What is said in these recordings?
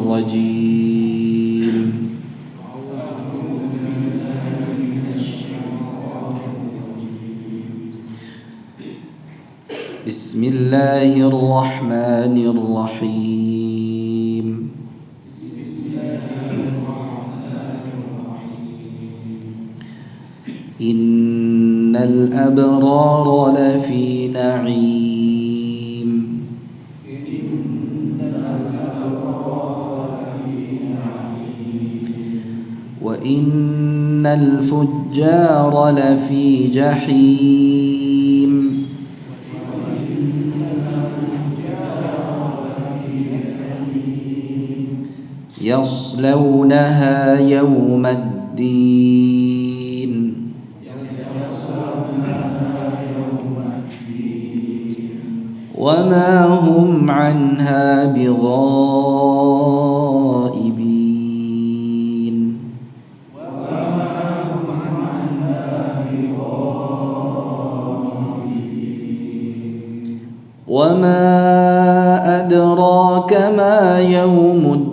الرجيم بسم الله الرحمن الرحيم إن الأبرار لفي نعيم وإن الفجار لفي جحيم يصلونها يوم الدين وما هم عنها بغائبين وما أدراك ما يوم الدين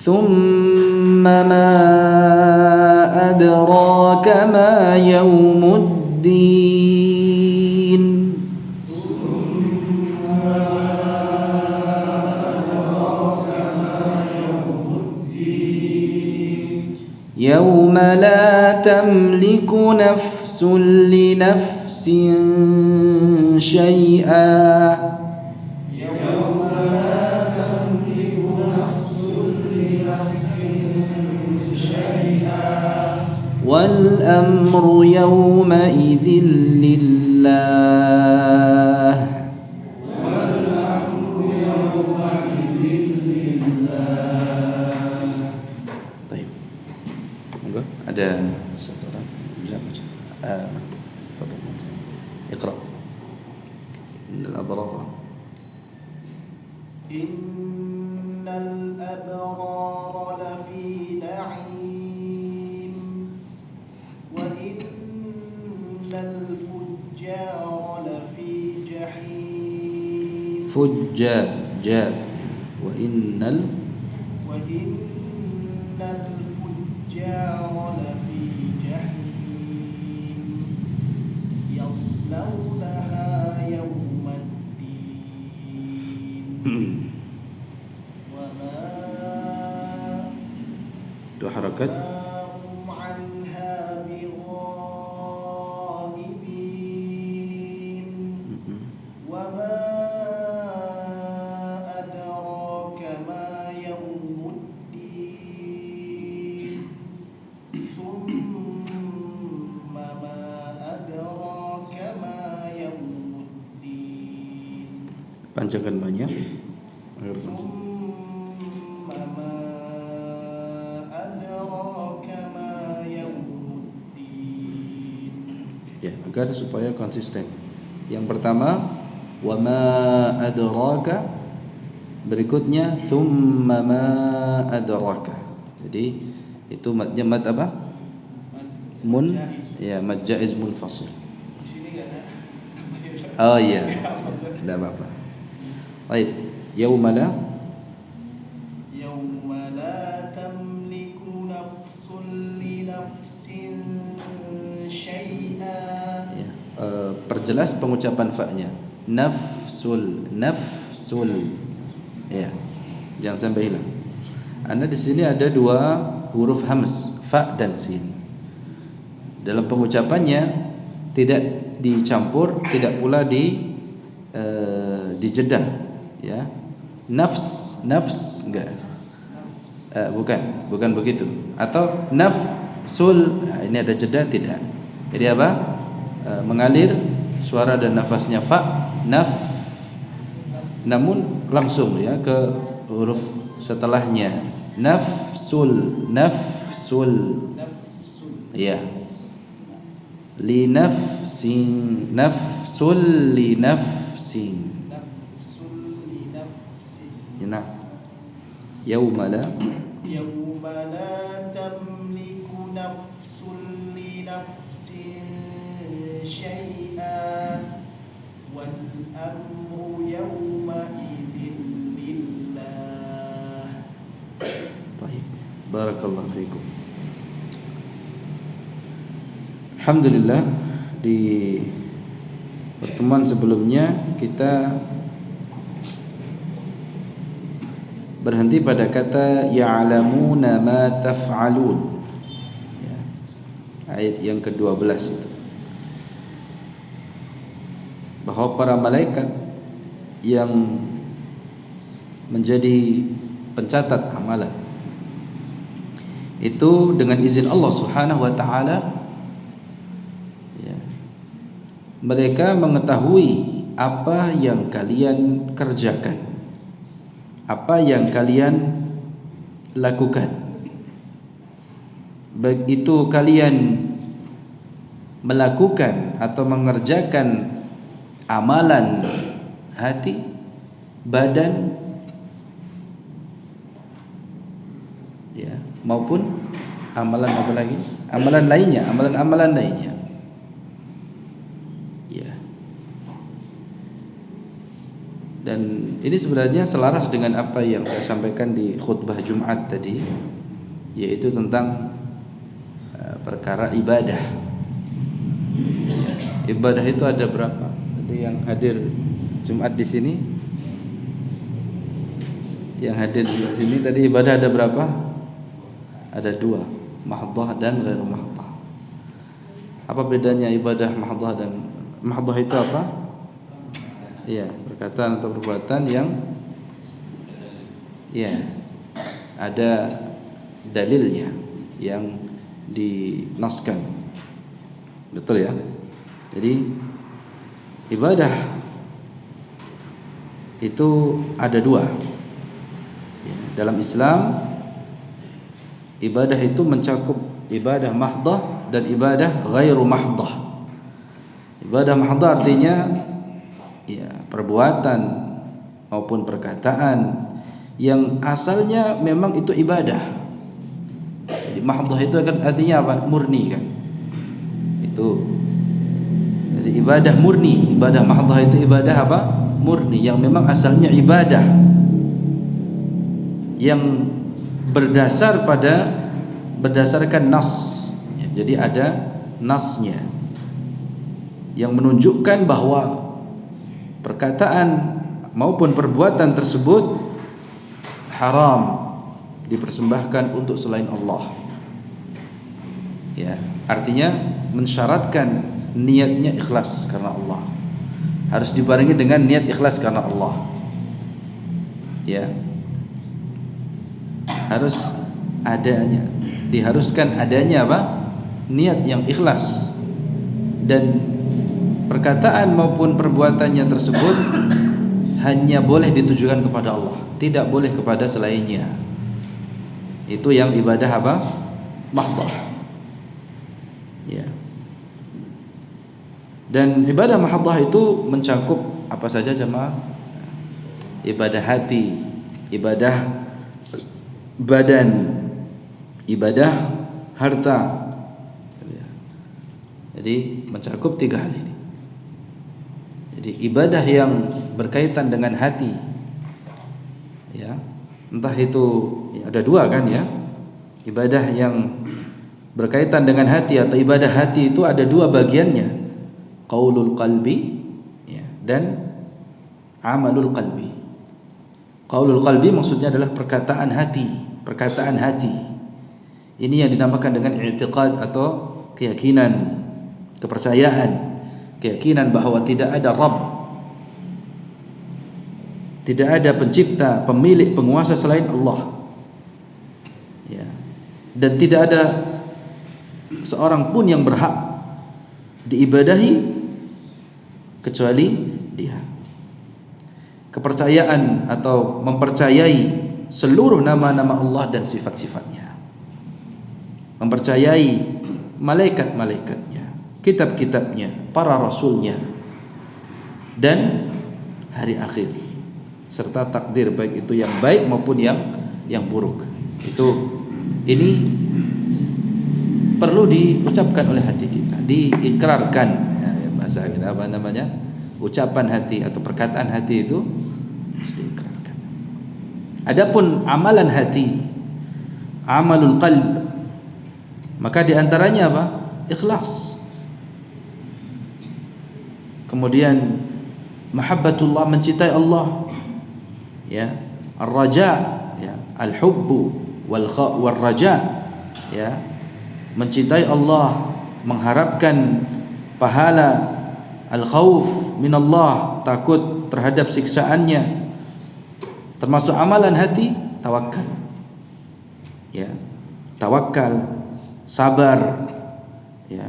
ثم ما أدراك ما يوم الدين يوم لا تملك نفس لنفس شيئا والأمر يومئذ لله طيب monggo ada satu orang bisa baca تفضل اقرأ إن الأبرار إن الأبرار لفي نعيم وإن الفجار لفي جحيم فجار جاء وإن الفجار لفي جحيم يصلونها يوم الدين وما dua harakat هم عنها بغائبين وما أدراك ما يوم الدين ثم ما أدراك ما يوم الدين panjangkan banyak ثم ما أدراك ما يوم الدين ya agar supaya konsisten. Yang pertama wa ma adraka, berikutnya thumma ma adraka. Jadi itu madnya mad apa? Mun ya mad jaiz munfasil. Di sini nggak ada. Oh iya. Tidak apa-apa. Baik, yauma la يوم لا تملك نفس لنفس شيئا ya. Perjelas pengucapan fa-nya. Nafsul. Ya. Jangan sampai hilang. Anda di sini ada dua huruf hams, fa dan sin. Dalam pengucapannya tidak dicampur, tidak pula dijedah, ya. Nafs enggak. Bukan begitu. Atau nafsul, ini ada jeda tidak. Jadi apa? Mengalir suara dan nafasnya fa, namun langsung ya ke huruf setelahnya. Nafsul. Ya. Linafsin, nafsul linafsin. Ya, nah. Yauma la Yawma la tamliku nafsun li nafsin syai'an wal amru yawma idzin lillah. Baik. Barakallahu fikum. Alhamdulillah, di pertemuan sebelumnya kita berhenti pada kata ya'lamuna ma taf'alun, ya, ayat yang ke-12 itu, bahwa para malaikat yang menjadi pencatat amalan itu dengan izin Allah Subhanahu wa taala, ya, mereka mengetahui apa yang kalian kerjakan, apa yang kalian lakukan, baik itu kalian melakukan atau mengerjakan amalan hati, badan, ya, maupun amalan apa lagi? Amalan lainnya, amalan-amalan lainnya. Ya. Dan ini sebenarnya selaras dengan apa yang saya sampaikan di khutbah Jumat tadi, yaitu tentang perkara ibadah. Ibadah itu ada berapa? Tadi yang hadir Jumat di sini, yang hadir di sini tadi ibadah ada berapa? Ada 2, mahdhah dan ghairu mahdhah. Apa bedanya ibadah mahdhah dan mahdhah itu apa? Iya, perkataan atau perbuatan yang ya ada dalilnya yang dinaskan. Betul ya? Jadi ibadah itu ada 2. Ya, dalam Islam ibadah itu mencakup ibadah mahdhah dan ibadah ghairu mahdhah. Ibadah mahdhah artinya ya perbuatan maupun perkataan yang asalnya memang itu ibadah. Jadi mahdhah itu artinya apa? Murni kan. Itu jadi ibadah murni. Ibadah mahdhah itu ibadah apa? Murni, yang memang asalnya ibadah, yang berdasarkan nas. Ya, jadi ada nasnya yang menunjukkan bahwa perkataan maupun perbuatan tersebut haram dipersembahkan untuk selain Allah. Ya, artinya mensyaratkan niatnya ikhlas karena Allah. Harus dibarengi dengan niat ikhlas karena Allah. Ya. Harus adanya, diharuskan adanya apa? Niat yang ikhlas, dan perkataan maupun perbuatannya tersebut hanya boleh ditujukan kepada Allah, tidak boleh kepada selainnya. Itu yang ibadah apa? Mahdhah. Ya. Dan ibadah mahdhah itu mencakup apa saja jemaah? Ibadah hati, ibadah badan, ibadah harta. Jadi mencakup 3 hal ini. Jadi ibadah yang berkaitan dengan hati, ya, entah itu ya, ada 2 kan ya. Ibadah yang berkaitan dengan hati atau ibadah hati itu ada 2 bagiannya, qaulul qalbi, ya, dan amalul qalbi. Qaulul qalbi maksudnya adalah perkataan hati, perkataan hati. Ini yang dinamakan dengan i'tiqad atau keyakinan, kepercayaan, keyakinan bahwa tidak ada Rabb, tidak ada pencipta, pemilik, penguasa selain Allah, ya. Dan tidak ada seorang pun yang berhak diibadahi kecuali Dia. Kepercayaan atau mempercayai seluruh nama-nama Allah dan sifat-sifatnya, mempercayai malaikat-malaikatnya, kitab-kitabnya, para rasulnya, dan hari akhir, serta takdir baik itu yang baik maupun yang buruk. Ini perlu diucapkan oleh hati kita, diikrarkan, ya, bahasa kita apa namanya, ucapan hati atau perkataan hati itu harus diikrarkan. Adapun amalan hati, amalul qalb, maka diantaranya apa? Ikhlas. Kemudian mahabbatullah, mencintai Allah, ya, ar-raja, ya, al-hubbu wal raja, ya, mencintai Allah, mengharapkan pahala, al-khauf min Allah, takut terhadap siksaannya. Termasuk amalan hati tawakal, ya, tawakal, sabar, ya,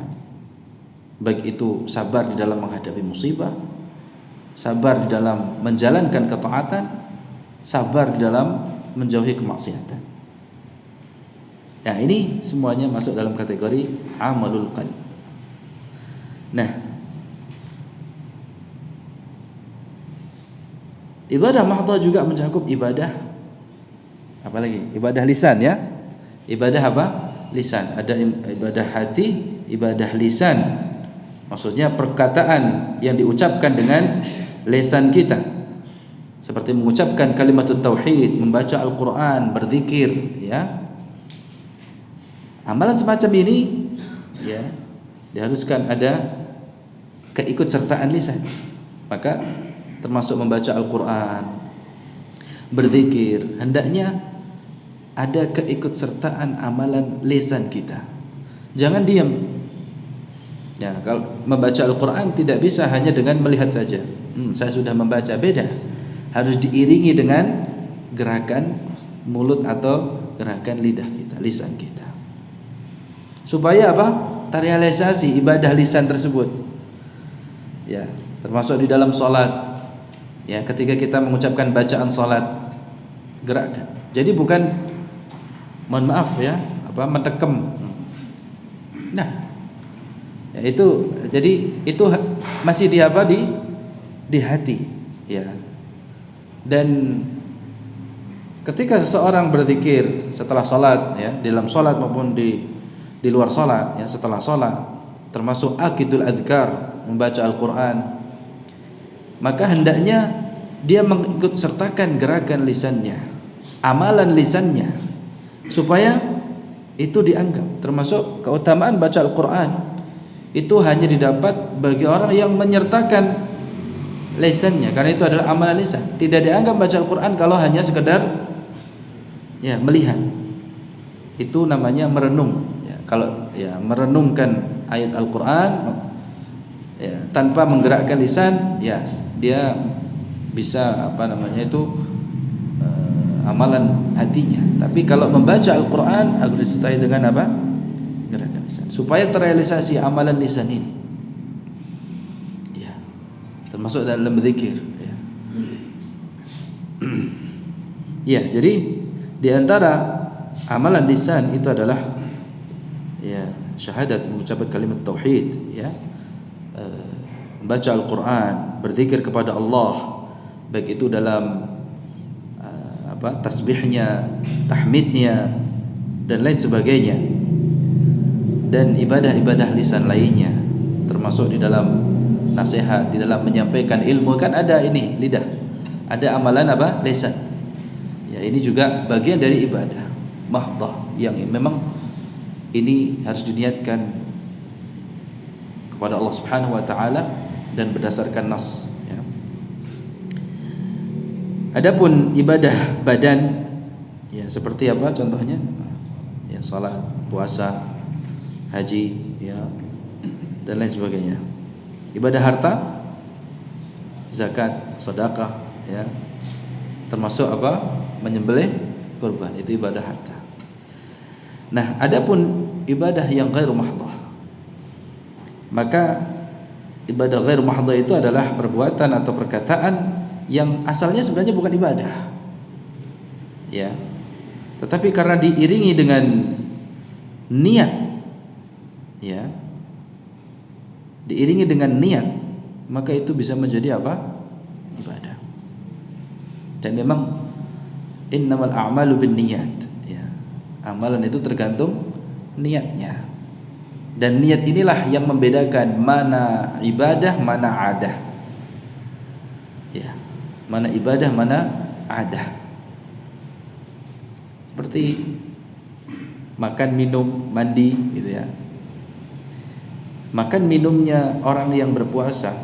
baik itu sabar di dalam menghadapi musibah, sabar di dalam menjalankan ketaatan, sabar di dalam menjauhi kemaksiatan. Nah, ini semuanya masuk dalam kategori amalul qalb. Nah, ibadah mahdhah juga mencakup ibadah apalagi? Ibadah lisan, ya. Ibadah apa? Lisan. Ada ibadah hati, ibadah lisan. Maksudnya perkataan yang diucapkan dengan lisan kita, seperti mengucapkan kalimatut tauhid, membaca Al-Qur'an, berzikir, ya. Amalan semacam ini, ya, diharuskan ada keikutsertaan lisan. Maka termasuk membaca Al-Qur'an, berzikir, hendaknya ada keikutsertaan amalan lisan kita. Jangan diam. Ya, kalau membaca Al-Qur'an tidak bisa hanya dengan melihat saja. Saya sudah membaca, beda. Harus diiringi dengan gerakan mulut atau gerakan lidah kita, lisan kita. Supaya apa? Terrealisasi ibadah lisan tersebut. Ya, termasuk di dalam salat. Ya, ketika kita mengucapkan bacaan salat, gerakkan. Jadi bukan, mohon maaf ya, mendekem. Nah, ya itu, jadi itu masih di hati, ya. Dan ketika seseorang berzikir setelah salat, ya, di dalam salat maupun di luar salat, ya, setelah salat, termasuk akidul adzkar, membaca Al-Qur'an, maka hendaknya dia mengikut sertakan gerakan lisannya, amalan lisannya, supaya itu dianggap. Termasuk keutamaan baca Al-Qur'an itu hanya didapat bagi orang yang menyertakan lisannya, karena itu adalah amalan lisan. Tidak dianggap baca Al-Qur'an kalau hanya sekedar, ya, melihat. Itu namanya merenung. Kalau, ya, merenungkan ayat Al-Qur'an, ya, tanpa menggerakkan lisan, ya, dia bisa amalan hatinya. Tapi kalau membaca Al-Qur'an harus disertai dengan apa? Gerakan lisan, supaya terrealisasi amalan lisan ini, ya, termasuk dalam berzikir, ya. Ya, jadi di antara amalan lisan itu adalah, ya, syahadat, mengucapkan kalimat tauhid, ya, membaca Al-Qur'an, berzikir kepada Allah, baik itu dalam tasbihnya, tahmidnya, dan lain sebagainya. Dan ibadah-ibadah lisan lainnya, termasuk di dalam nasihat, di dalam menyampaikan ilmu, kan ada ini lidah, ada amalan lisan. Ya, ini juga bagian dari ibadah mahdhah yang memang ini harus diniatkan kepada Allah Subhanahu wa taala dan berdasarkan nas, ya. Adapun ibadah badan, ya, seperti apa contohnya? Ya, salat, puasa, haji, ya, dan lain sebagainya. Ibadah harta, zakat, sedekah, ya, termasuk menyembelih kurban, itu ibadah harta. Nah, adapun ibadah yang ghairu mahdhah, maka ibadah ghairu mahdhah itu adalah perbuatan atau perkataan yang asalnya sebenarnya bukan ibadah, ya, tetapi karena diiringi dengan niat, ya, diiringi dengan niat, maka itu bisa menjadi ibadah. Dan memang innamal a'malu binniyat, ya, Amalan itu tergantung niatnya. Dan niat inilah yang membedakan mana ibadah, mana adah. Ya, mana ibadah, mana adah. Seperti makan, minum, mandi gitu ya. Makan minumnya orang yang berpuasa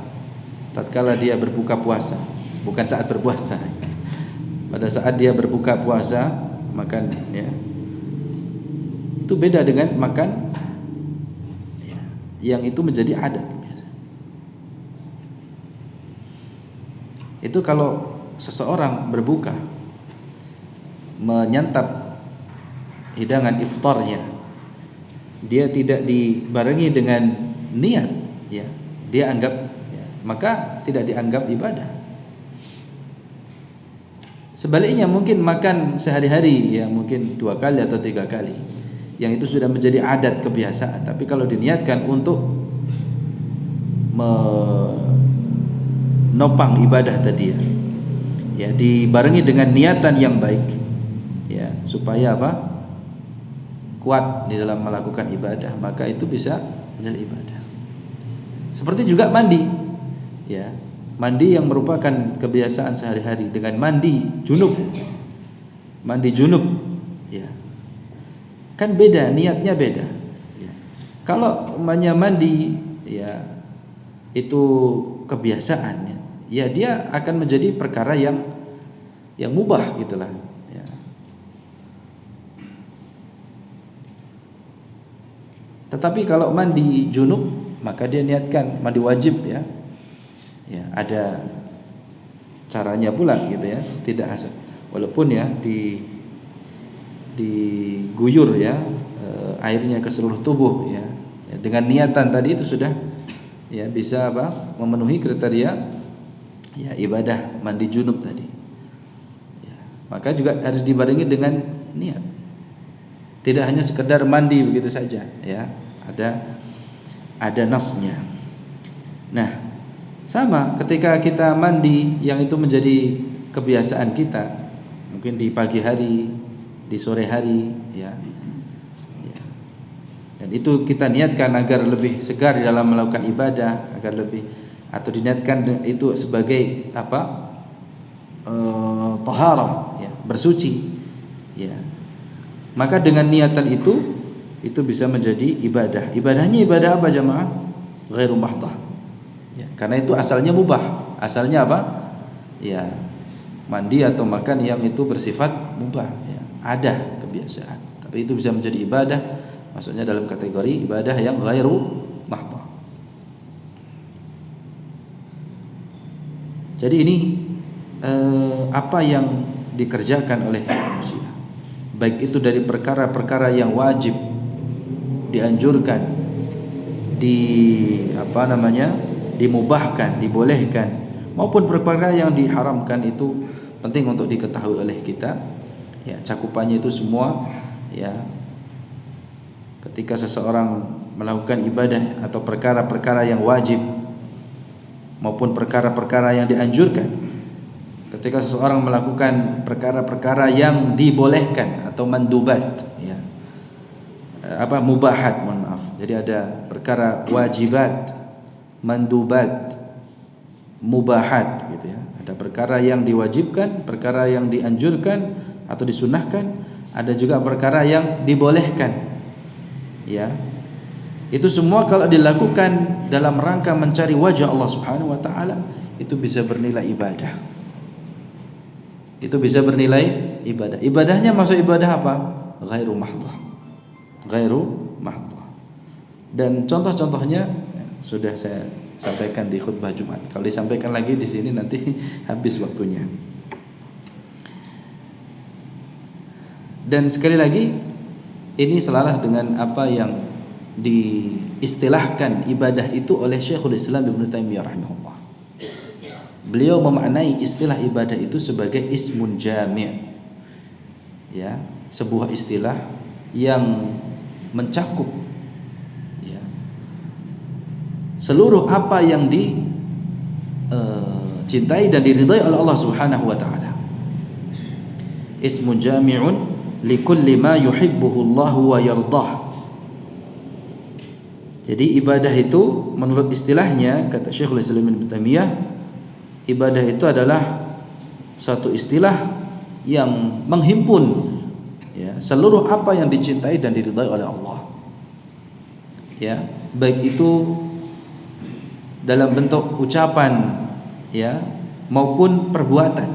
tatkala dia berbuka puasa, bukan saat berpuasa. Pada saat dia berbuka puasa makan ya. Itu beda dengan makan ya, yang itu menjadi adat biasa. Itu kalau seseorang berbuka menyantap hidangan iftarnya, dia tidak dibarengi dengan niat ya, dia anggap ya, maka tidak dianggap ibadah. Sebaliknya mungkin makan sehari-hari ya, mungkin 2 kali atau 3 kali, yang itu sudah menjadi adat kebiasaan. Tapi kalau diniatkan untuk menopang ibadah tadi ya, dibarengi dengan niatan yang baik ya, supaya apa? Kuat di dalam melakukan ibadah, maka itu bisa menjadi ibadah. Seperti juga mandi ya, mandi yang merupakan kebiasaan sehari-hari dengan mandi junub ya, kan beda, niatnya beda ya. Kalau namanya mandi ya itu kebiasaannya ya, dia akan menjadi perkara yang mubah gitulah ya. Tetapi kalau mandi junub maka dia niatkan mandi wajib ya. Ya, ada caranya pula gitu ya, tidak asal. Walaupun ya diguyur ya airnya ke seluruh tubuh ya. Ya, dengan niatan tadi itu sudah ya bisa apa? Memenuhi kriteria ya ibadah mandi junub tadi. Ya, maka juga harus dibarengi dengan niat. Tidak hanya sekedar mandi begitu saja ya. Ada nasnya. Nah, sama ketika kita mandi yang itu menjadi kebiasaan kita, mungkin di pagi hari, di sore hari ya. Dan itu kita niatkan agar lebih segar dalam melakukan ibadah, agar lebih, atau diniatkan itu sebagai apa? Taharah ya, bersuci ya. Maka dengan niatan itu bisa menjadi ibadah. Ibadahnya ibadah apa jamaah? Ghairu mahdah. Ya, karena itu asalnya mubah. Asalnya apa? Ya, mandi atau makan yang itu bersifat mubah. Ya, ada kebiasaan. Tapi itu bisa menjadi ibadah. Maksudnya dalam kategori ibadah yang ghairu mahdah. Jadi ini apa yang dikerjakan oleh manusia, baik itu dari perkara-perkara yang wajib, dianjurkan, dimubahkan, dibolehkan, maupun perkara yang diharamkan, itu penting untuk diketahui oleh kita ya, cakupannya itu semua ya. Ketika seseorang melakukan ibadah atau perkara-perkara yang wajib maupun perkara-perkara yang dianjurkan, ketika seseorang melakukan perkara-perkara yang dibolehkan atau mandubat ya, mubahat, mohon maaf. Jadi ada perkara wajibat, mandubat, mubahat gitu ya. Ada perkara yang diwajibkan, perkara yang dianjurkan atau disunahkan, ada juga perkara yang dibolehkan. Ya. Itu semua kalau dilakukan dalam rangka mencari wajah Allah Subhanahu wa taala, itu bisa bernilai ibadah. Itu bisa bernilai ibadah. Ibadahnya masuk ibadah apa? Ghairu mahdhah. Dan contoh-contohnya sudah saya sampaikan di khutbah Jumat. Kalau disampaikan lagi di sini nanti habis waktunya. Dan sekali lagi ini selaras dengan apa yang diistilahkan ibadah itu oleh Syekhul Islam Ibnu Taimiyah rahimahullah. Beliau memaknai istilah ibadah itu sebagai ismun jami'. Ya, sebuah istilah yang mencakup ya, seluruh apa yang dicintai dan diridhai oleh Allah Subhanahu wa taala. Ismun jami'un likulli ma yuhibbuhu Allah wa yardah. Jadi ibadah itu menurut istilahnya, kata Syekhul Islam Ibnu Taimiyah, ibadah itu adalah suatu istilah yang menghimpun ya seluruh apa yang dicintai dan diridhai oleh Allah. Ya, baik itu dalam bentuk ucapan ya maupun perbuatan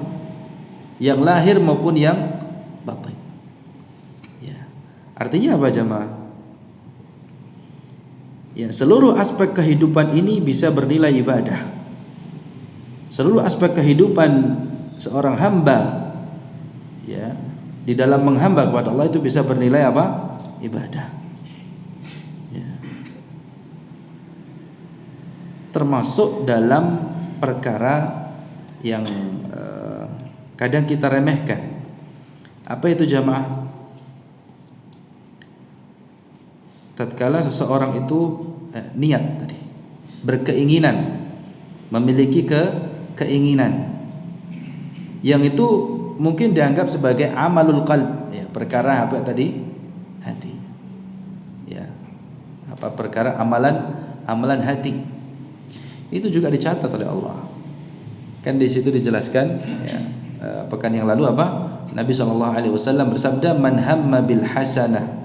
yang lahir maupun yang batin. Ya. Artinya apa jemaah? Ya, seluruh aspek kehidupan ini bisa bernilai ibadah. Seluruh aspek kehidupan seorang hamba ya, di dalam menghamba kepada Allah itu bisa bernilai apa? Ibadah. Ya. Termasuk dalam perkara yang kadang kita remehkan. Apa itu jamaah? Tatkala seseorang itu niat tadi, berkeinginan, memiliki keinginan yang itu mungkin dianggap sebagai amalul qalb ya, perkara apa tadi? Hati. Ya. Apa perkara amalan hati. Itu juga dicatat oleh Allah. Kan di situ dijelaskan ya, pekan yang lalu apa? Nabi SAW bersabda, "Man hamma bil hasanah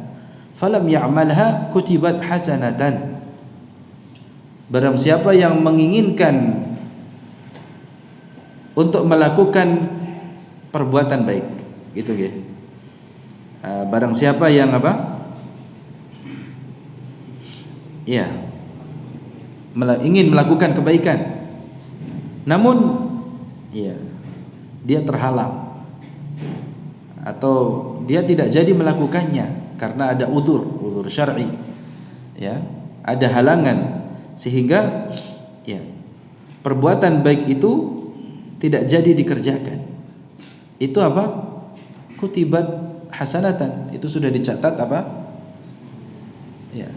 falam ya'malha kutibat hasanatan." Barang siapa yang menginginkan untuk melakukan perbuatan baik, gitu ya. Barang siapa yang apa? Ya, ingin melakukan kebaikan, namun ya dia terhalang atau dia tidak jadi melakukannya karena ada uzur syar'i, ya, ada halangan sehingga ya perbuatan baik itu tidak jadi dikerjakan. Itu apa? Kutibat hasanatan. Itu sudah dicatat apa? Ya.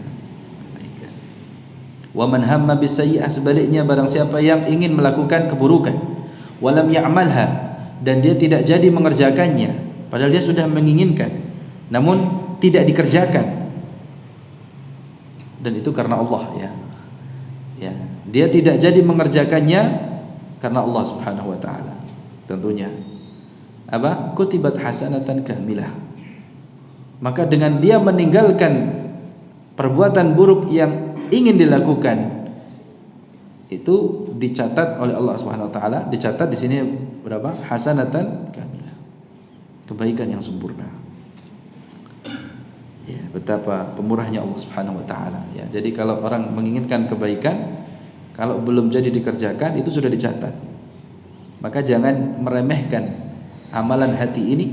Wa man hamma bisayyi'ah, sebaliknya barang siapa yang ingin melakukan keburukan, walam ya'malha, dan dia tidak jadi mengerjakannya, padahal dia sudah menginginkan, namun tidak dikerjakan. Dan itu karena Allah ya. Ya, dia tidak jadi mengerjakannya karena Allah Subhanahu wa taala. Tentunya apa? Kutibat hasanatan kamilah. Maka dengan dia meninggalkan perbuatan buruk yang ingin dilakukan, itu dicatat oleh Allah Subhanahu wa taala, dicatat di sini berapa? Hasanatan kamilah. Kebaikan yang sempurna. Ya, betapa pemurahnya Allah Subhanahu wa taala ya. Jadi kalau orang menginginkan kebaikan, kalau belum jadi dikerjakan itu sudah dicatat. Maka jangan meremehkan amalan hati ini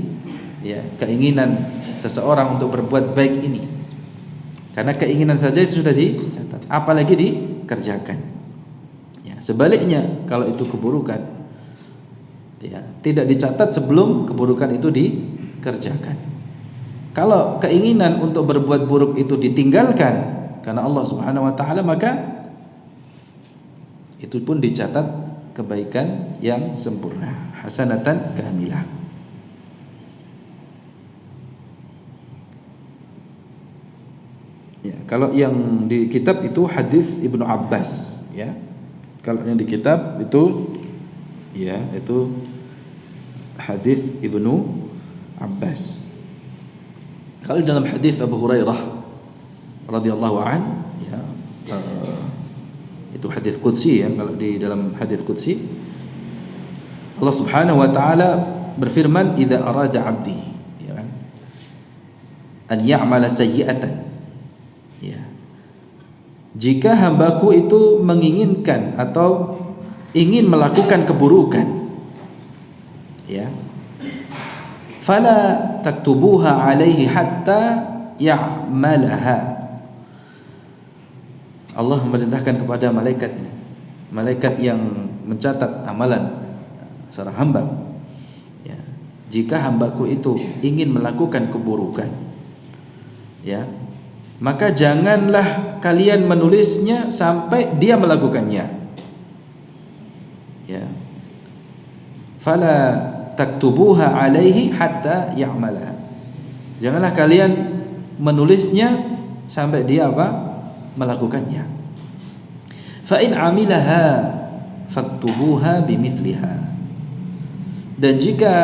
ya, keinginan seseorang untuk berbuat baik ini. Karena keinginan saja itu sudah dicatat, apalagi dikerjakan. Ya, sebaliknya kalau itu keburukan ya, tidak dicatat sebelum keburukan itu dikerjakan. Kalau keinginan untuk berbuat buruk itu ditinggalkan karena Allah Subhanahu wa taala, maka itu pun dicatat kebaikan yang sempurna, hasanatan kamilah. Ya, kalau yang di kitab itu hadis Ibnu Abbas ya. Kalau yang di kitab itu ya, itu hadis Ibnu Abbas. Kalau dalam hadis Abu Hurairah radhiyallahu an ya, itu hadis qudsi ya. Kalau di dalam hadis qudsi Allah Subhanahu wa taala berfirman, "Idza arada 'abdi," ya kan, "an ya'mala sayyi'atan," ya. Jika hambaku itu menginginkan atau ingin melakukan keburukan, ya, fala taktubuha alaihi hatta ya'malaha. Allah memerintahkan kepada malaikat ini, malaikat yang mencatat amalan seorang hamba ya, jika hambaku itu ingin melakukan keburukan ya, maka janganlah kalian menulisnya sampai dia melakukannya ya. Fala taktubuha alaihi hatta ya'malaha. Janganlah kalian menulisnya sampai dia melakukannya. Fa in 'amilaha faktubuha bimithliha. Dan jika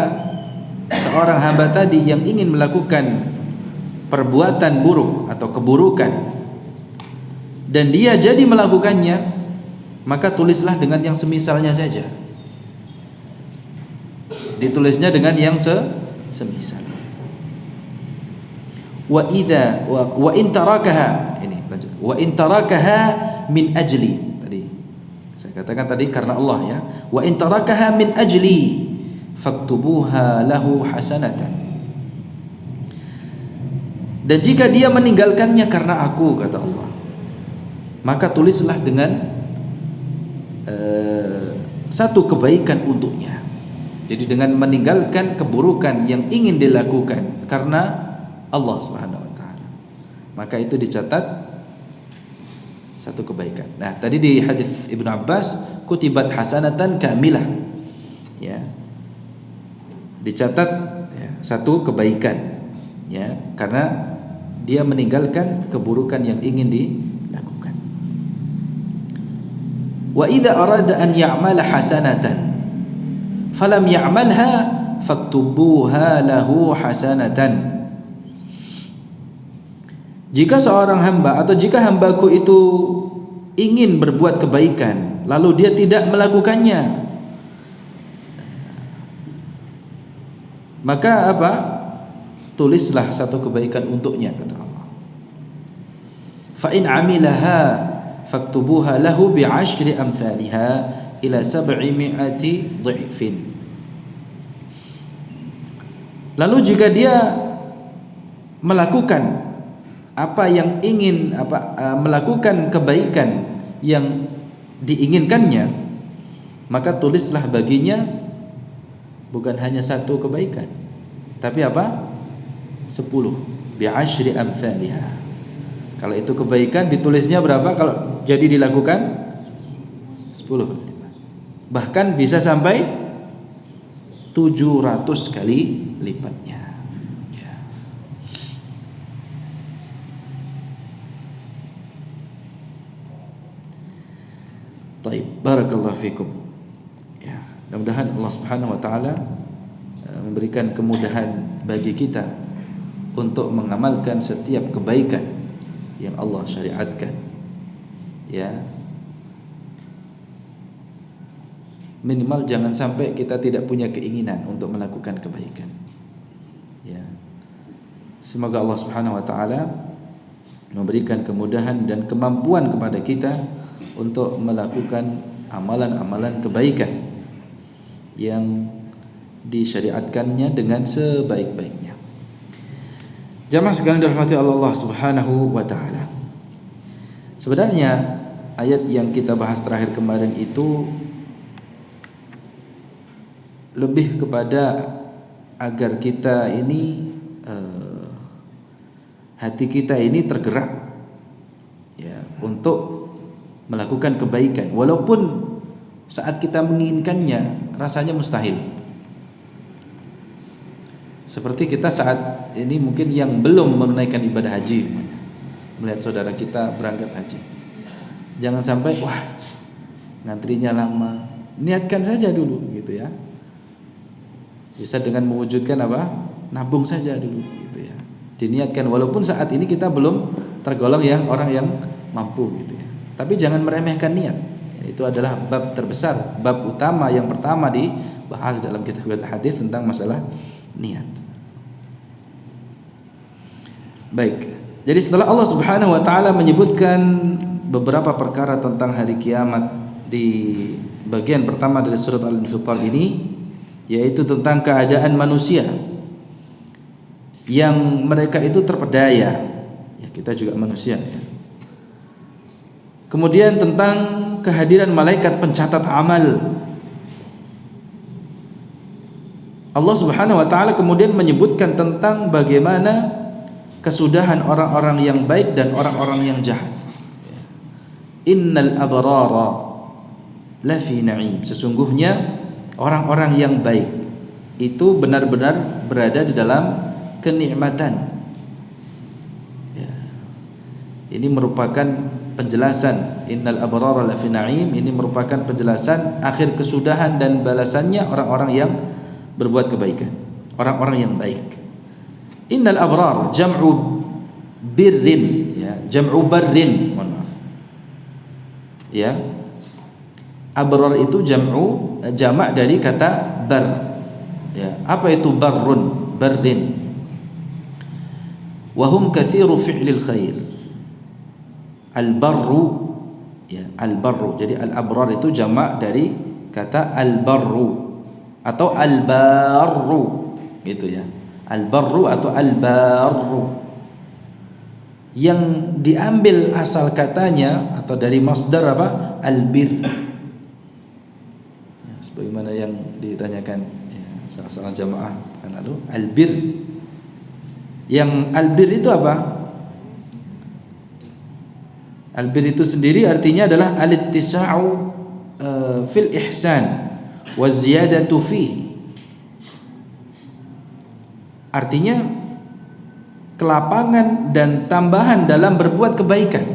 seorang hamba tadi yang ingin melakukan perbuatan buruk atau keburukan dan dia jadi melakukannya, maka tulislah dengan yang semisalnya saja. Ditulisnya dengan yang semisal. Wa in tarakaha, ini lanjut. Wa in tarakaha min ajli. Tadi saya katakan tadi karena Allah ya. Wa in tarakaha min ajli faktubuha lahu hasanatan. Dan jika dia meninggalkannya karena aku, kata Allah, maka tulislah dengan satu kebaikan untuknya. Jadi dengan meninggalkan keburukan yang ingin dilakukan karena Allah Subhanahu wa taala, maka itu dicatat satu kebaikan. Nah, tadi di hadis Ibnu Abbas, kutibat hasanatan kamilah. Ya. Dicatat ya, satu kebaikan. Ya, karena dia meninggalkan keburukan yang ingin dilakukan. Wa idza arada an ya'mala hasanatan falam ya'malha faktubuha lahu hasanatan. Jika seorang hamba atau jika hambaku itu ingin berbuat kebaikan lalu dia tidak melakukannya, maka tulislah satu kebaikan untuknya, kata Allah. Fa in 'amilaha faktubuha lahu bi'ashri amsalha ila 700 dhifin. Lalu jika dia melakukan apa yang ingin melakukan kebaikan yang diinginkannya, maka tulislah baginya bukan hanya satu kebaikan, tapi 10 bi'ashri amsalha. Kalau itu kebaikan ditulisnya berapa? Kalau jadi dilakukan 10. Bahkan bisa sampai 700 kali lipatnya. Ya. Baik, barakallahu fikum. Ya, mudah-mudahan Allah Subhanahu wa taala memberikan kemudahan bagi kita untuk mengamalkan setiap kebaikan yang Allah syariatkan. Ya. Minimal jangan sampai kita tidak punya keinginan untuk melakukan kebaikan. Ya. Semoga Allah Subhanahu wa taala memberikan kemudahan dan kemampuan kepada kita untuk melakukan amalan-amalan kebaikan yang disyariatkannya dengan sebaik-baiknya. Jamaah sekalian dirahmati Allah Subhanahu wa taala. Sebenarnya ayat yang kita bahas terakhir kemarin itu lebih kepada agar kita ini hati kita ini tergerak ya untuk melakukan kebaikan walaupun saat kita menginginkannya rasanya mustahil. Seperti kita saat ini mungkin yang belum menunaikan ibadah haji, melihat saudara kita berangkat haji, jangan sampai wah ngantrinya lama, niatkan saja dulu gitu ya. Bisa dengan mewujudkan nabung saja dulu gitu ya. Diniatkan walaupun saat ini kita belum tergolong orang yang mampu gitu ya. Tapi jangan meremehkan niat. Itu adalah bab terbesar, bab utama yang pertama dibahas dalam kitab hadis tentang masalah niat. Baik. Jadi setelah Allah Subhanahu wa taala menyebutkan beberapa perkara tentang hari kiamat di bagian pertama dari surat Al-Infitar ini, yaitu tentang keadaan manusia yang mereka itu terpedaya. Ya, kita juga manusia. Kemudian tentang kehadiran malaikat pencatat amal. Allah Subhanahu wa taala kemudian menyebutkan tentang bagaimana kesudahan orang-orang yang baik dan orang-orang yang jahat. Innal abrara lafi na'im. Sesungguhnya orang-orang yang baik itu benar-benar berada di dalam kenikmatan. Ya. Ini merupakan penjelasan innal abrara lafi na'im. Ini merupakan penjelasan akhir kesudahan dan balasannya orang-orang yang berbuat kebaikan, orang-orang yang baik. Innal abrar jam'u birrin, ya, jam'u barrin, mohon maaf. Ya. Abrar itu jamak dari kata bar. Ya, apa itu barrun? Barrin. Wa hum kathiru fi'lil khair. Al-barru, ya, al-barru. Jadi al-abrar itu jamak dari kata al-barru atau al-barru, gitu ya. Al-barru atau al-barru. Yang diambil asal katanya atau dari masdar apa? Al-bir. Ya, sebagaimana yang ditanyakan ya, salah jamaah kan lalu al-bir. Yang al-bir itu apa? Al-bir itu sendiri artinya adalah al-ittisa'u fil ihsan wa ziyadatu fihi. Artinya kelapangan dan tambahan dalam berbuat kebaikan.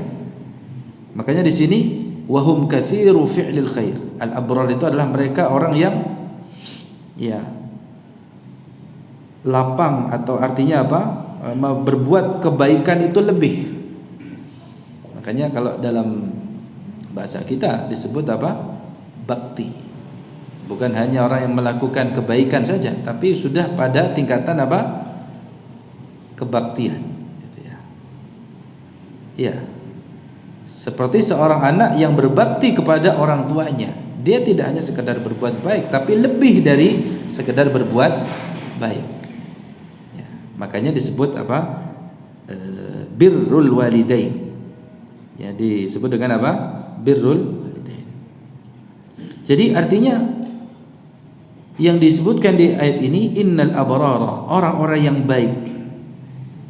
Makanya di sini wahum kathiru fi'lil khair. Al-abrar itu adalah mereka orang yang ya lapang, atau artinya apa? Berbuat kebaikan itu lebih. Makanya kalau dalam bahasa kita disebut apa? Bakti. Bukan hanya orang yang melakukan kebaikan saja, tapi sudah pada tingkatan apa? Kebaktian, gitu ya. Iya. Seperti seorang anak yang berbakti kepada orang tuanya. Dia tidak hanya sekedar berbuat baik, tapi lebih dari sekedar berbuat baik. Ya, makanya disebut apa? Birrul walidain. Ya, disebut dengan apa? Birrul walidain. Jadi artinya yang disebutkan di ayat ini, innal abrara, orang-orang yang baik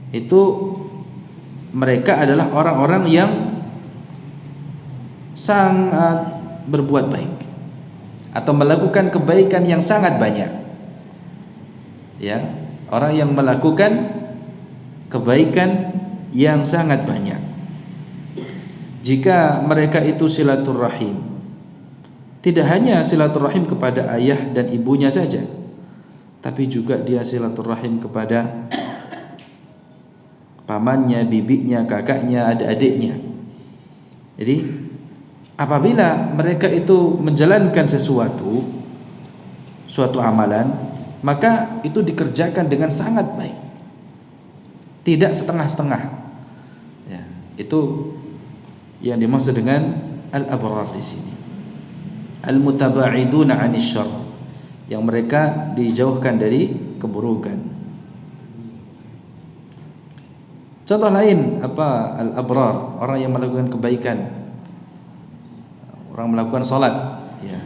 itu mereka adalah orang-orang yang sangat berbuat baik atau melakukan kebaikan yang sangat banyak. Ya, orang yang melakukan kebaikan yang sangat banyak. Jika mereka itu silaturrahim, tidak hanya silaturrahim kepada ayah dan ibunya saja, tapi juga dia silaturrahim kepada pamannya, bibinya, kakaknya, adik-adiknya. Jadi apabila mereka itu menjalankan suatu amalan, maka itu dikerjakan dengan sangat baik, tidak setengah-setengah. Ya, itu yang dimaksud dengan al-abrar di sini. Al-mutaba'iduna 'anis syarr, yang mereka dijauhkan dari keburukan. Contoh lain apa? Al-abrar, orang yang melakukan kebaikan, orang melakukan salat, ya.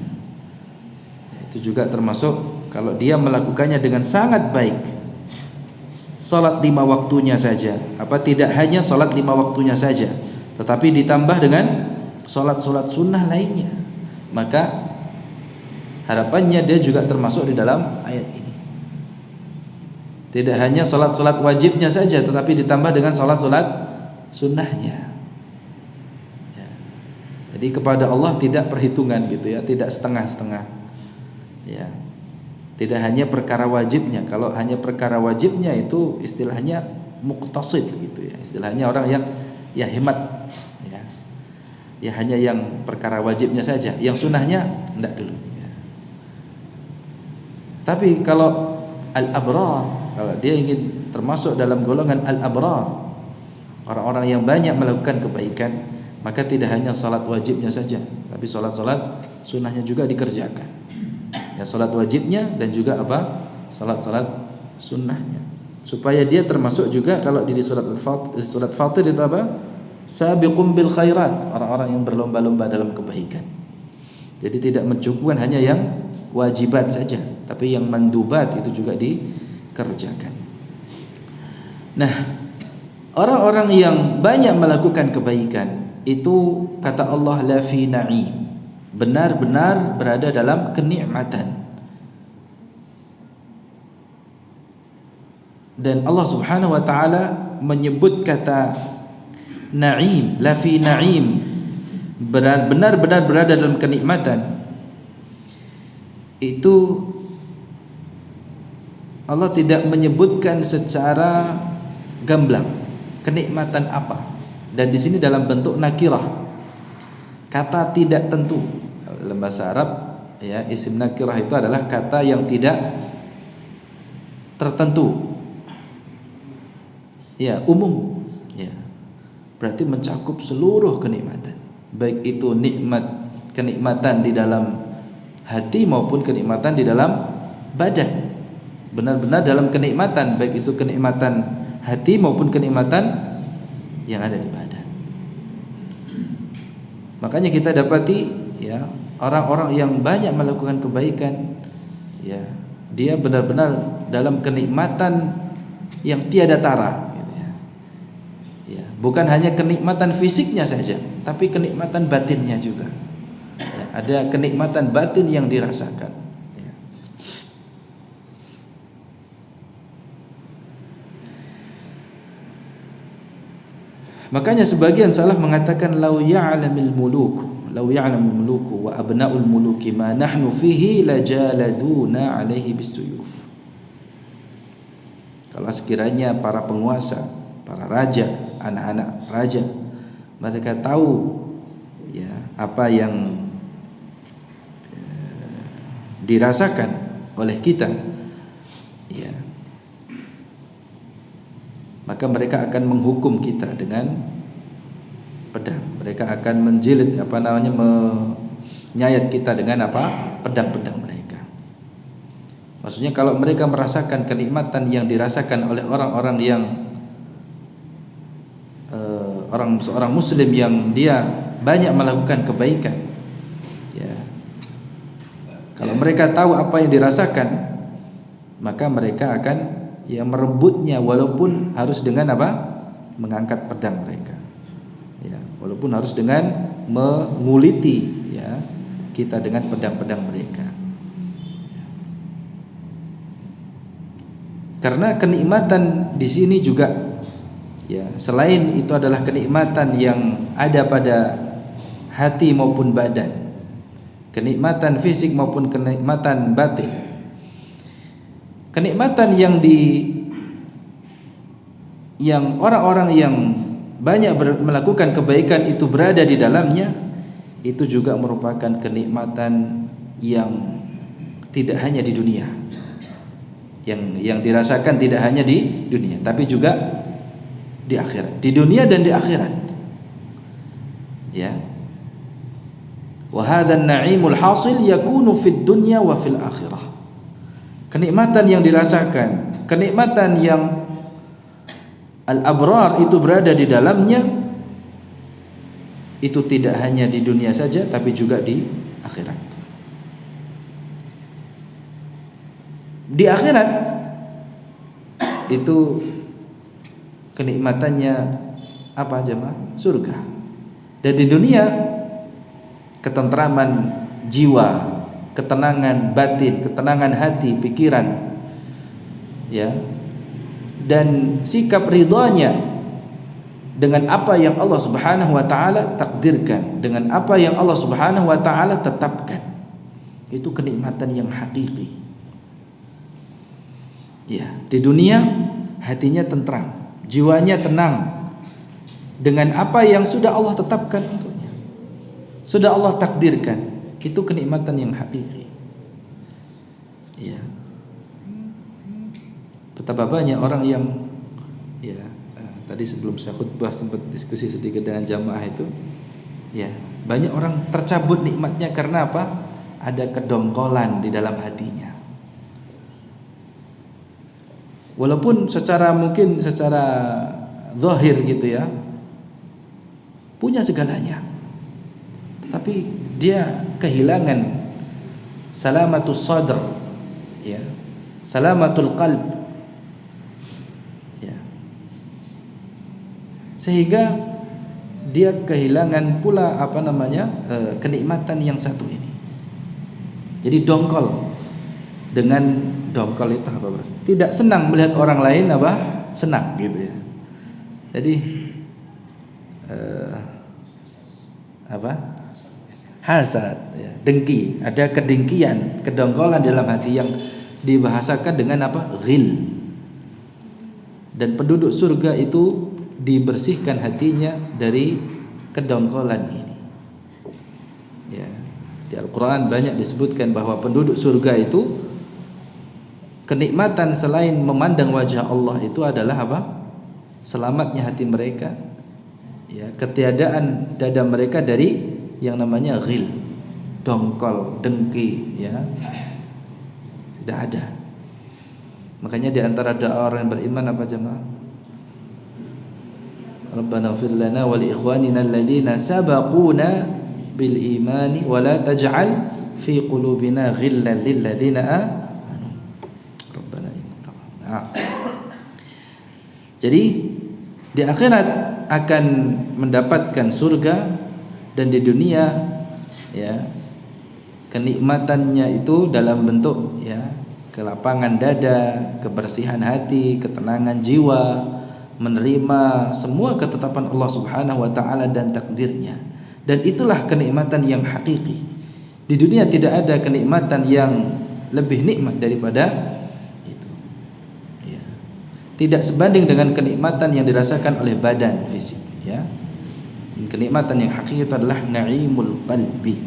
Itu juga termasuk kalau dia melakukannya dengan sangat baik. Salat 5 waktunya saja, apa tidak hanya salat 5 waktunya saja, tetapi ditambah dengan salat-salat sunnah lainnya, maka harapannya dia juga termasuk di dalam ayat ini. Tidak hanya salat-salat wajibnya saja, tetapi ditambah dengan salat-salat sunnahnya. Ya. Jadi kepada Allah tidak perhitungan gitu ya, tidak setengah-setengah. Ya. Tidak hanya perkara wajibnya. Kalau hanya perkara wajibnya itu istilahnya muqtasid gitu ya. Istilahnya orang yang ya hemat. Ya hanya yang perkara wajibnya saja, yang sunnahnya enggak dulu ya. Tapi kalau al-abrar, kalau dia ingin termasuk dalam golongan al-abrar, orang-orang yang banyak melakukan kebaikan, maka tidak hanya salat wajibnya saja, tapi salat-salat sunnahnya juga dikerjakan. Ya, salat wajibnya dan juga apa? Salat-salat sunnahnya. Supaya dia termasuk juga kalau di surat Fatir itu apa? Sabiqum bil khairat, orang-orang yang berlomba-lomba dalam kebaikan. Jadi tidak mencukupkan hanya yang wajibat saja, tapi yang mandubat itu juga dikerjakan. Nah, orang-orang yang banyak melakukan kebaikan itu kata Allah la fi na'im, benar-benar berada dalam kenikmatan. Dan Allah Subhanahu wa taala menyebut kata na'im, la fi na'im, benar-benar berada dalam kenikmatan. Itu Allah tidak menyebutkan secara gamblang kenikmatan apa, dan di sini dalam bentuk nakirah, kata tidak tentu. Dalam bahasa Arab ya, isim nakirah itu adalah kata yang tidak tertentu, ya, umum, ya, berarti mencakup seluruh kenikmatan, baik itu kenikmatan di dalam hati maupun kenikmatan di dalam badan. Benar-benar dalam kenikmatan, baik itu kenikmatan hati maupun kenikmatan yang ada di badan. Makanya kita dapati ya, orang-orang yang banyak melakukan kebaikan, ya, dia benar-benar dalam kenikmatan yang tiada tara, gitu ya. Ya, bukan hanya kenikmatan fisiknya saja, tapi kenikmatan batinnya juga. Ya, ada kenikmatan batin yang dirasakan. Makanya sebagian salaf mengatakan law ya'lamul muluku wa abna'ul muluki ma nahnu fihi lajaladuna 'alaihi bisuyuf. Kalau sekiranya para penguasa, para raja, anak-anak raja, mereka tahu ya apa yang dirasakan oleh kita, ya, maka mereka akan menghukum kita dengan pedang. Mereka akan menjilid, menyayat kita dengan pedang-pedang mereka. Maksudnya kalau mereka merasakan kenikmatan yang dirasakan oleh orang-orang yang seorang muslim yang dia banyak melakukan kebaikan, ya, kalau mereka tahu apa yang dirasakan, maka mereka akan merebutnya, walaupun harus dengan mengangkat pedang mereka, ya, walaupun harus dengan menguliti ya kita dengan pedang-pedang mereka. Karena kenikmatan di sini juga ya, selain itu adalah kenikmatan yang ada pada hati maupun badan, kenikmatan fisik maupun kenikmatan batin. Kenikmatan yang orang-orang yang banyak melakukan kebaikan itu berada di dalamnya, itu juga merupakan kenikmatan yang tidak hanya di dunia, yang dirasakan tidak hanya di dunia, tapi juga di akhirat, di dunia dan di akhirat. Ya. Wa hadzal na'imul hasil yakunu fid dunya wa fil akhirah. Kenikmatan yang dirasakan, kenikmatan yang al-abrar itu berada di dalamnya, itu tidak hanya di dunia saja, tapi juga di akhirat. Di akhirat itu kenikmatannya apa jemaah? Surga. Dan di dunia ketentraman jiwa, ketenangan batin, ketenangan hati, pikiran, ya, dan sikap ridhanya dengan apa yang Allah Subhanahu wa taala takdirkan, dengan apa yang Allah Subhanahu wa taala tetapkan. Itu kenikmatan yang hakiki. Ya, di dunia hatinya tentram, jiwanya tenang dengan apa yang sudah Allah tetapkan untuknya, sudah Allah takdirkan. Itu kenikmatan yang hakiki. Ya. Betapa banyak orang yang ya, tadi sebelum saya khutbah sempat diskusi sedikit dengan jamaah itu, ya, banyak orang tercabut nikmatnya karena apa? Ada kedongkolan di dalam hatinya. Walaupun mungkin secara zahir gitu ya, punya segalanya, tapi dia kehilangan salamatul sadr, ya, salamatul qalb, ya, sehingga dia kehilangan pula kenikmatan yang satu ini. Jadi dongkol dengan Dongkol itu apa, Bos? Tidak senang melihat orang lain apa? Senang gitu ya. Jadi apa? Hasad ya, dengki, ada kedengkian, kedongkolan dalam hati yang dibahasakan dengan apa? Ghil. Dan penduduk surga itu dibersihkan hatinya dari kedongkolan ini. Ya, di Al-Qur'an banyak disebutkan bahwa penduduk surga itu kenikmatan selain memandang wajah Allah itu adalah apa? Selamatnya hati mereka, ya, ketiadaan dada mereka dari yang namanya ghil, dongkol, dengki, ya, tidak ada. Makanya di antara doa orang yang beriman apa jemaah? Rabbana ighfir lana wa li ikhwanina alladhina sabaquna bil imani wa la taj'al fi qulubina ghillan lil ladzina amanu. Rabbana innaka. Jadi di akhirat akan mendapatkan surga, dan di dunia ya kenikmatannya itu dalam bentuk ya kelapangan dada, kebersihan hati, ketenangan jiwa, menerima semua ketetapan Allah Subhanahu wa taala dan takdirnya. Dan itulah kenikmatan yang hakiki. Di dunia tidak ada kenikmatan yang lebih nikmat daripada itu. Ya. Tidak sebanding dengan kenikmatan yang dirasakan oleh badan fisik, ya. Kenikmatan yang hakiki itu adalah na'imul qalbi.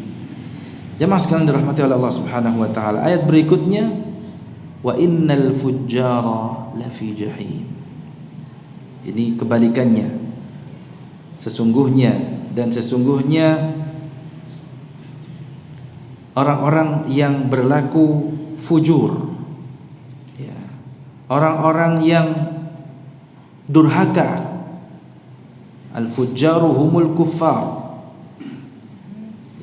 Jemaah sekalian dirahmati oleh Allah Subhanahu wa taala. Ayat berikutnya, wa innal fujjara lafi jahim. Ini kebalikannya. Sesungguhnya orang-orang yang berlaku fujur, ya, orang-orang yang durhaka. Al-fujjaru humul kuffar.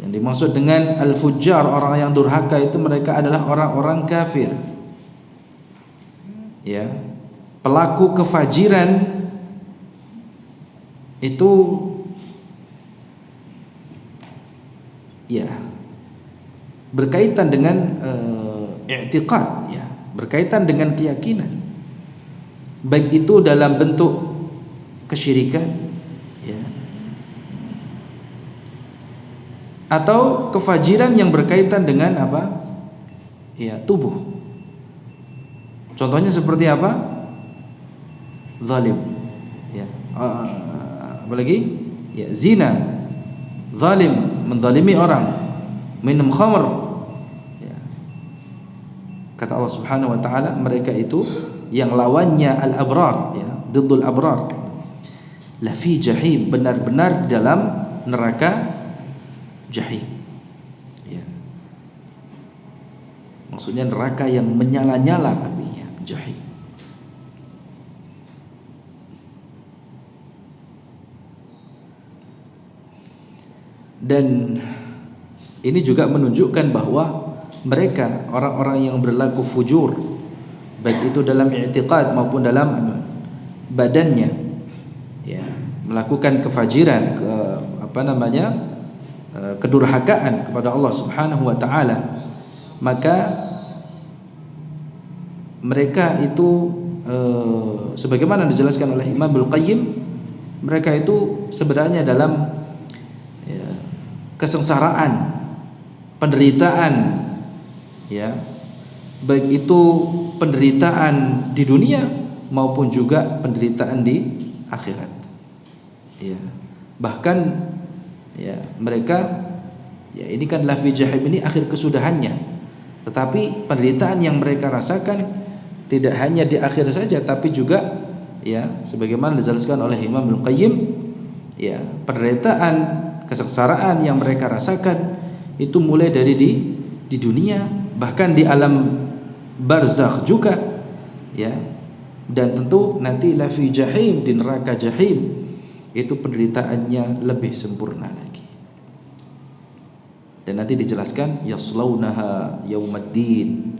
Yang dimaksud dengan al-fujjar, orang yang durhaka itu mereka adalah orang-orang kafir. Ya. Pelaku kefajiran itu ya berkaitan dengan i'tiqad, ya, berkaitan dengan keyakinan. Baik itu dalam bentuk kesyirikan, ya, atau kefajiran yang berkaitan dengan apa? Ya, tubuh. Contohnya seperti apa? Zalim, ya. Apalagi? Ya, zina, zalim, menzalimi orang, minum khamr. Ya. Kata Allah Subhanahu wa taala, mereka itu yang lawannya al-abrar, ya, diddul abrar. Lafi jahim, benar-benar dalam neraka jahim, ya. Maksudnya neraka yang menyala-nyala apinya, jahim. Dan ini juga menunjukkan bahwa mereka orang-orang yang berlaku fujur, baik itu dalam i'tiqad maupun dalam badannya, ya, melakukan kefajiran, kedurhakaan kepada Allah Subhanahu wa taala, maka mereka itu sebagaimana dijelaskan oleh Imam Al-Qayyim, mereka itu sebenarnya dalam kesengsaraan, penderitaan, ya, baik itu penderitaan di dunia maupun juga penderitaan di akhirat, ya. Bahkan ya mereka, ya, ini kan lafi jahim ini akhir kesudahannya, tetapi penderitaan yang mereka rasakan tidak hanya di akhir saja, tapi juga, ya, sebagaimana dijelaskan oleh Imam Al-Qayyim, ya, penderitaan, kesengsaraan yang mereka rasakan itu mulai dari di dunia, bahkan di alam barzakh juga, ya. Dan tentu nanti lafi jahim, di neraka jahim, itu penderitaannya lebih sempurna lagi. Dan nanti dijelaskan yaslaunaha yaumaddin,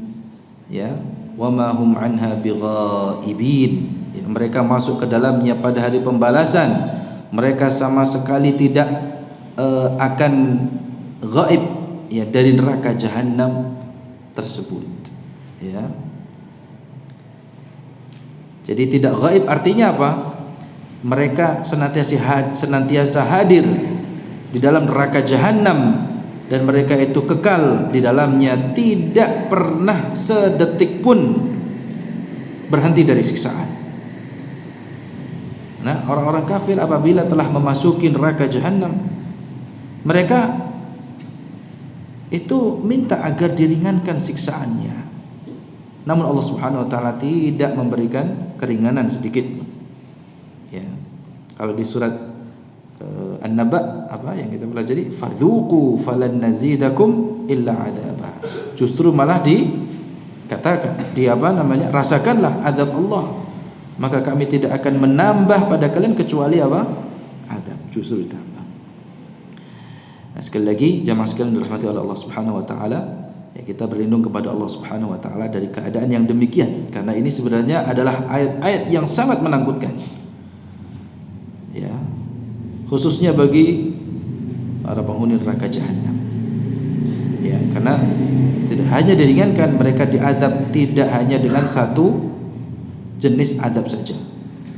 ya, wa ma hum anha bighaibin, ya, mereka masuk ke dalamnya pada hari pembalasan, mereka sama sekali tidak akan gaib, ya, dari neraka jahanam tersebut, ya. Jadi tidak gaib artinya apa? Mereka senantiasa hadir di dalam neraka jahanam dan mereka itu kekal di dalamnya, tidak pernah sedetik pun berhenti dari siksaan. Nah, orang-orang kafir apabila telah memasuki neraka jahanam, mereka itu minta agar diringankan siksaannya. Namun Allah Subhanahu wa taala tidak memberikan keringanan sedikit. Ya. Kalau di surat An-Naba apa yang kita pelajari, fadzuqu falan nazidakum illa adzaba. Justru malah dikatakan, rasakanlah azab Allah, maka kami tidak akan menambah pada kalian kecuali apa? Azab, justru ditambah. Nah, sekali lagi jamaah sekalian dirahmati oleh Allah Subhanahu wa taala, ya, kita berlindung kepada Allah Subhanahu wa taala dari keadaan yang demikian, karena ini sebenarnya adalah ayat-ayat yang sangat menakutkan. Ya. Khususnya bagi para penghuni neraka jahanam. Ya, karena tidak hanya diringankan, mereka diazab tidak hanya dengan satu jenis azab saja,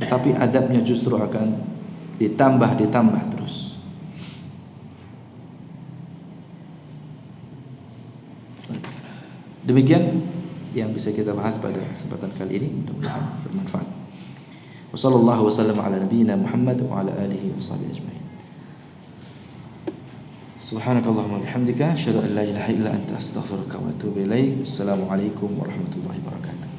tetapi azabnya justru akan ditambah terus. Demikian yang bisa kita bahas pada kesempatan kali ini, mudah-mudahan bermanfaat. Wassallallahu wasallam ala nabiyyina Muhammad wa ala alihi washabihi ajmain. Subhanakallahumma bihamdika asyhadu an la ilaha illa anta astaghfiruka wa atubu ilaik. Assalamualaikum warahmatullahi wabarakatuh.